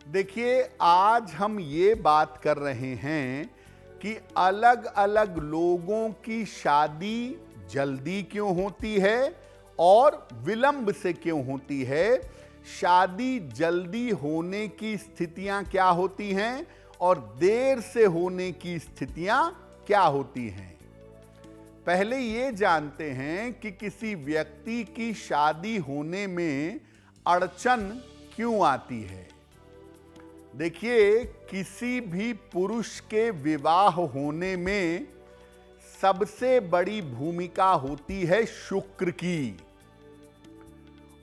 देखिए, आज हम ये बात कर रहे हैं कि अलग अलग लोगों की शादी जल्दी क्यों होती है और विलंब से क्यों होती है। शादी जल्दी होने की स्थितियां क्या होती हैं और देर से होने की स्थितियां क्या होती हैं। पहले ये जानते हैं कि किसी व्यक्ति की शादी होने में अड़चन क्यों आती है। देखिए, किसी भी पुरुष के विवाह होने में सबसे बड़ी भूमिका होती है शुक्र की,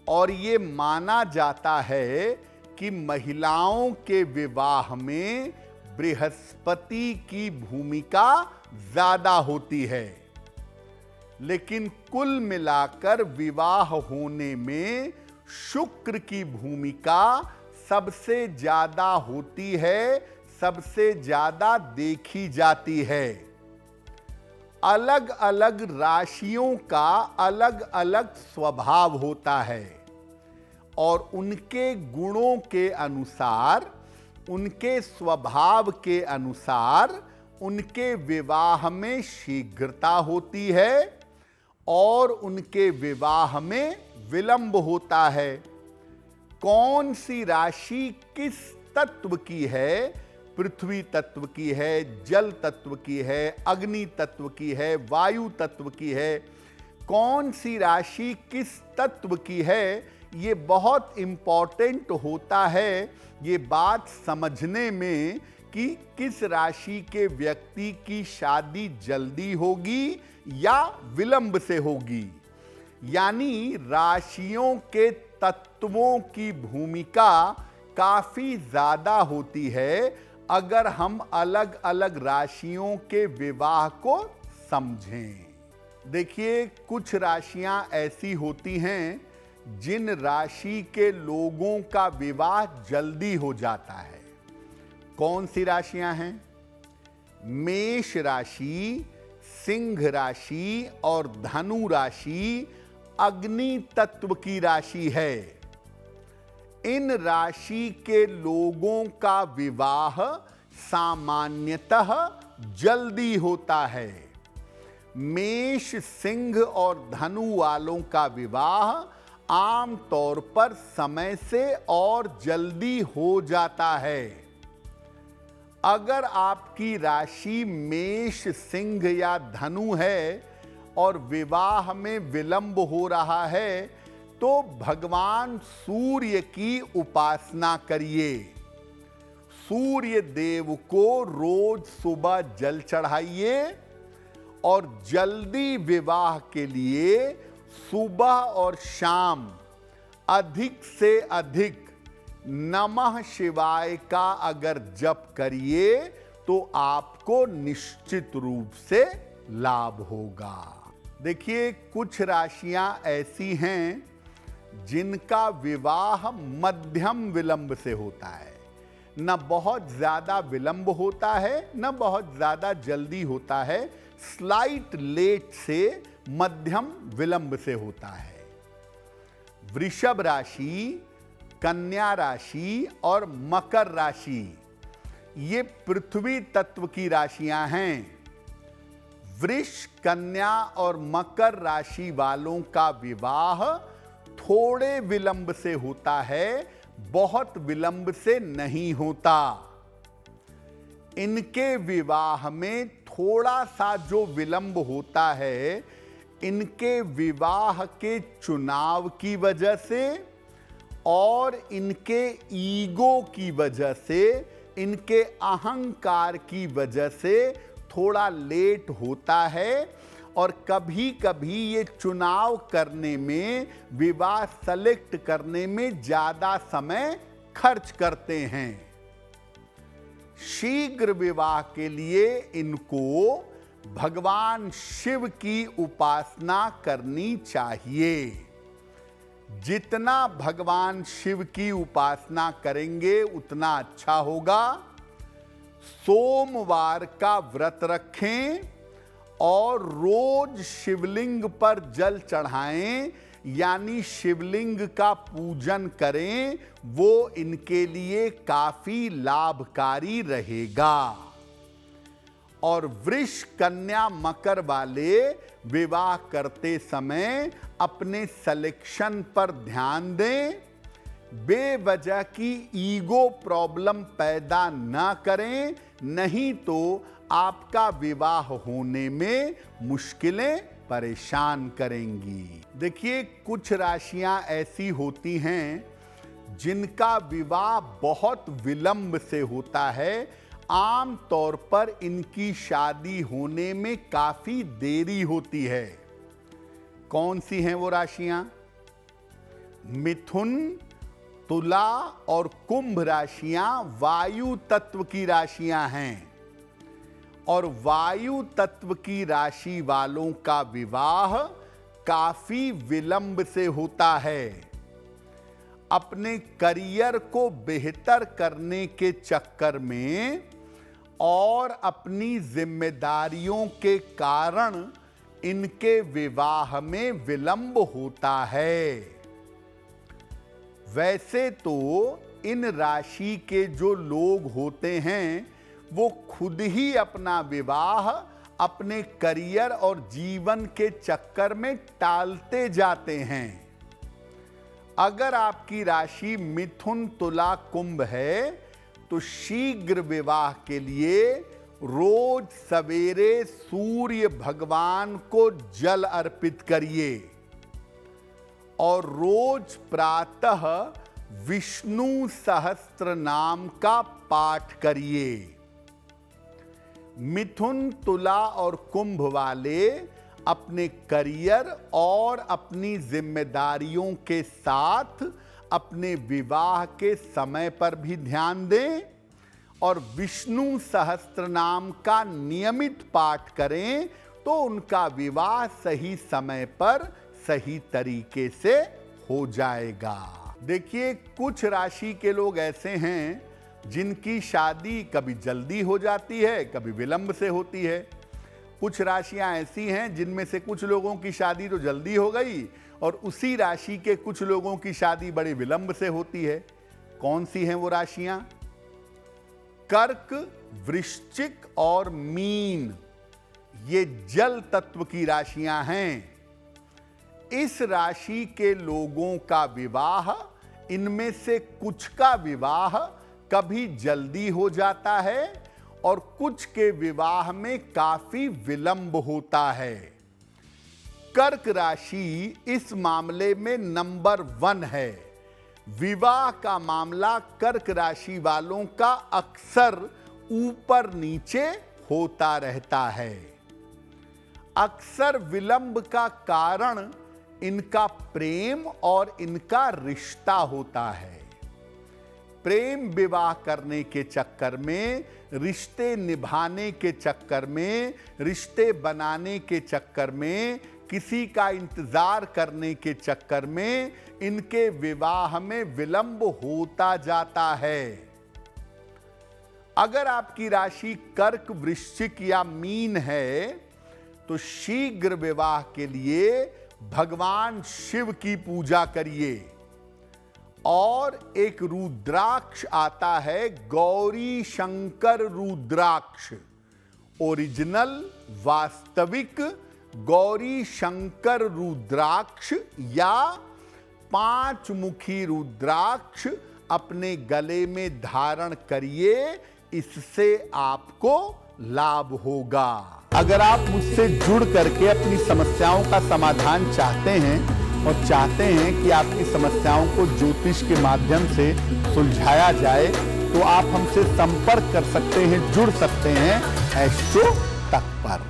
और ये माना जाता है कि महिलाओं के विवाह में बृहस्पति की भूमिका ज्यादा होती है। लेकिन कुल मिलाकर विवाह होने में शुक्र की भूमिका सबसे ज्यादा होती है, सबसे ज्यादा देखी जाती है। अलग अलग राशियों का अलग अलग स्वभाव होता है और उनके गुणों के अनुसार, उनके स्वभाव के अनुसार उनके विवाह में शीघ्रता होती है और उनके विवाह में विलंब होता है। कौन सी राशि किस तत्व की है, पृथ्वी तत्व की है, जल तत्व की है, अग्नि तत्व की है, वायु तत्व की है, कौन सी राशि किस तत्व की है, ये बहुत इंपॉर्टेंट होता है ये बात समझने में कि किस राशि के व्यक्ति की शादी जल्दी होगी या विलंब से होगी। यानी राशियों के तत्वों की भूमिका काफी ज्यादा होती है अगर हम अलग अलग राशियों के विवाह को समझें। देखिए, कुछ राशियां ऐसी होती हैं जिन राशि के लोगों का विवाह जल्दी हो जाता है। कौन सी राशियां हैं? मेष राशि, सिंह राशि और धनु राशि अग्नि तत्व की राशि है। इन राशि के लोगों का विवाह सामान्यतः जल्दी होता है। मेष, सिंह और धनु वालों का विवाह आम तौर पर समय से और जल्दी हो जाता है। अगर आपकी राशि मेष, सिंह या धनु है और विवाह में विलंब हो रहा है तो भगवान सूर्य की उपासना करिए। सूर्य देव को रोज सुबह जल चढ़ाइए और जल्दी विवाह के लिए सुबह और शाम अधिक से अधिक नमः शिवाय का अगर जप करिए तो आपको निश्चित रूप से लाभ होगा। देखिए, कुछ राशियां ऐसी हैं जिनका विवाह मध्यम विलंब से होता है। न बहुत ज्यादा विलंब होता है, न बहुत ज्यादा जल्दी होता है। स्लाइट लेट से मध्यम विलंब से होता है। वृषभ राशि, कन्या राशि और मकर राशि ये पृथ्वी तत्व की राशियां हैं। वृष, कन्या और मकर राशि वालों का विवाह थोड़े विलंब से होता है, बहुत विलंब से नहीं होता। इनके विवाह में थोड़ा सा जो विलंब होता है, इनके विवाह के चुनाव की वजह से और इनके ईगो की वजह से, इनके अहंकार की वजह से थोड़ा लेट होता है। और कभी कभी ये चुनाव करने में, विवाह सेलेक्ट करने में ज्यादा समय खर्च करते हैं। शीघ्र विवाह के लिए इनको भगवान शिव की उपासना करनी चाहिए। जितना भगवान शिव की उपासना करेंगे उतना अच्छा होगा। सोमवार का व्रत रखें और रोज शिवलिंग पर जल चढ़ाएं। यानी शिवलिंग का पूजन करें, वो इनके लिए काफी लाभकारी रहेगा। और वृष, कन्या, मकर वाले विवाह करते समय अपने सिलेक्शन पर ध्यान दें, बेवजह की ईगो प्रॉब्लम पैदा ना करें, नहीं तो आपका विवाह होने में मुश्किलें परेशान करेंगी। देखिए, कुछ राशियां ऐसी होती हैं जिनका विवाह बहुत विलंब से होता है। आम तौर पर इनकी शादी होने में काफी देरी होती है। कौन सी हैं वो राशियां? मिथुन, तुला और कुंभ राशियां वायु तत्व की राशियां हैं, और वायु तत्व की राशि वालों का विवाह काफी विलंब से होता है। अपने करियर को बेहतर करने के चक्कर में और अपनी जिम्मेदारियों के कारण इनके विवाह में विलंब होता है। वैसे तो इन राशि के जो लोग होते हैं वो खुद ही अपना विवाह अपने करियर और जीवन के चक्कर में टालते जाते हैं। अगर आपकी राशि मिथुन, तुला, कुंभ है तो शीघ्र विवाह के लिए रोज सवेरे सूर्य भगवान को जल अर्पित करिए और रोज प्रातः विष्णु सहस्त्र नाम का पाठ करिए। मिथुन, तुला और कुंभ वाले अपने करियर और अपनी जिम्मेदारियों के साथ अपने विवाह के समय पर भी ध्यान दें और विष्णु सहस्त्र नाम का नियमित पाठ करें तो उनका विवाह सही समय पर सही तरीके से हो जाएगा। देखिए, कुछ राशि के लोग ऐसे हैं जिनकी शादी कभी जल्दी हो जाती है, कभी विलंब से होती है। कुछ राशियां ऐसी हैं जिनमें से कुछ लोगों की शादी तो जल्दी हो गई और उसी राशि के कुछ लोगों की शादी बड़े विलंब से होती है। कौन सी हैं वो राशियां? कर्क, वृश्चिक और मीन, ये जल तत्व की राशियां हैं। इस राशि के लोगों का विवाह, इनमें से कुछ का विवाह कभी जल्दी हो जाता है और कुछ के विवाह में काफी विलंब होता है। कर्क राशि इस मामले में नंबर 1 है। विवाह का मामला कर्क राशि वालों का अक्सर ऊपर नीचे होता रहता है। अक्सर विलंब का कारण इनका प्रेम और इनका रिश्ता होता है। प्रेम विवाह करने के चक्कर में, रिश्ते निभाने के चक्कर में, रिश्ते बनाने के चक्कर में, किसी का इंतजार करने के चक्कर में इनके विवाह में विलंब होता जाता है। अगर आपकी राशि कर्क, वृश्चिक या मीन है तो शीघ्र विवाह के लिए भगवान शिव की पूजा करिए और एक रुद्राक्ष आता है, गौरी शंकर रुद्राक्ष, ओरिजिनल वास्तविक गौरी शंकर रुद्राक्ष या 5 मुखी रुद्राक्ष अपने गले में धारण करिए, इससे आपको लाभ होगा। अगर आप मुझसे जुड़ करके अपनी समस्याओं का समाधान चाहते हैं और चाहते हैं कि आपकी समस्याओं को ज्योतिष के माध्यम से सुलझाया जाए तो आप हमसे संपर्क कर सकते हैं, जुड़ सकते हैं एस्ट्रो तक पर।